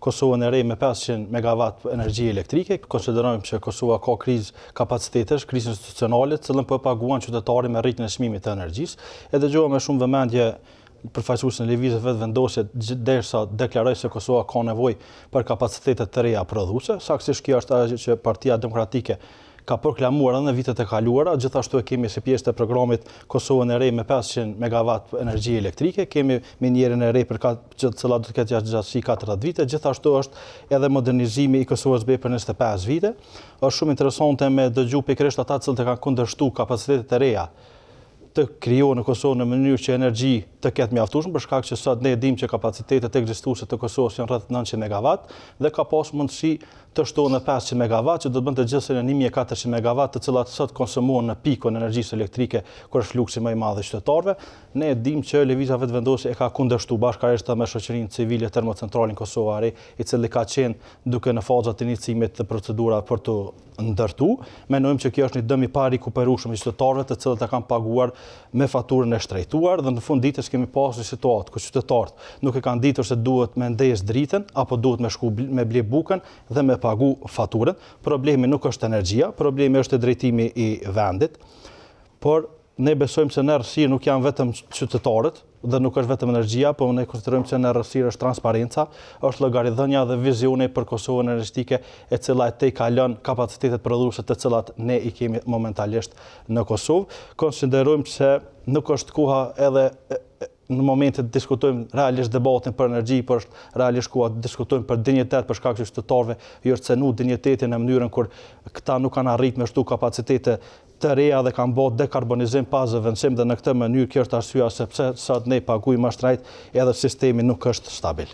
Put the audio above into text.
Kosovën e re me 500 megawatt energji elektrike. Konsiderojmë që Kosova ka krizë kapacitetesh, krizë institucionale, cilën po paguan qytetarit me rritjen e çmimit të energjisë. E dëgjova me shumë vëmendje përfaqësuesin e lëvizjes vetëvendosje derisa deklaroi se Kosova ka nevojë për kapacitete të reja prodhuese. Saktësisht kjo është ajo që Partia Demokratike ka proklamuar edhe në vitet e kaluara. Gjithashtu e kemi si pjesë të programit Kosovën e re me 500 megawatt energji elektrike, kemi minierën e re për të cilat do të ketë gjatësi 40 vite, gjithashtu është edhe modernizimi i Kosovës BE për 25 vite. Është shumë interesante me dëgju pikërisht ata që kanë kundërshtuar kapacitetet e reja të krijohen në Kosovë në mënyrë që energji të ketë mjaftueshme, për shkak që sot ne dimë që kapacitetet ekzistuese të Kosovës janë rreth 900 megawatt dhe ka pasur mundësi të shtohen në 500 megawatt, që do të bënte gjithsesi në 1400 megawatt, të cilat sot konsumohen në pikun e energjisë elektrike kur është fluksi më i madh i qytetarëve. Ne dimë që lëvizja vetëvendosje e ka kundërshtuar bashkërisht me shoqërinë civile Termocentralin Kosova e Re, i cili ka qenë duke në fazat e iniciimit të procedura për të ndërtu. Mendojmë që kjo është një dëm i parikuperueshëm i qytetarëve, të cilët e kanë paguar me faturën e shtrejtuar, dhe në fund ditës kemi pasur situatë ku qytetarët nuk e kanë ditur se duhet me ndezë dritën apo duhet me shku me ble bukën dhe me pagu faturën. Problemi nuk është energjia, problemi është drejtimi i vendit, por ne besojmë se në errësirë nuk janë vetëm qytetarët dhe nuk është vetëm energjia, por ne konsiderojmë se në errësirë është transparenca, është llogaridhënia dhe vizioni për Kosovën energjetike, e cila e kalon kapacitetet prodhuese të cilat ne i kemi momentalisht në Kosovë. Konsiderojmë se nuk është koha edhe në momentet diskutojmë realisht debatin për energji, por është realisht koha të diskutojmë për dinjitet, për shkak që qytetarëve i është cenu dinjitetin në mënyrën kur këta nuk kanë arritur me shtu kapacitete të reja dhe kanë bërë dekarbonizim pa zëvendësim, dhe në këtë mënyrë kjo është arsyeja sepse sot ne paguajmë më shtrejt edhe sistemi nuk është stabil.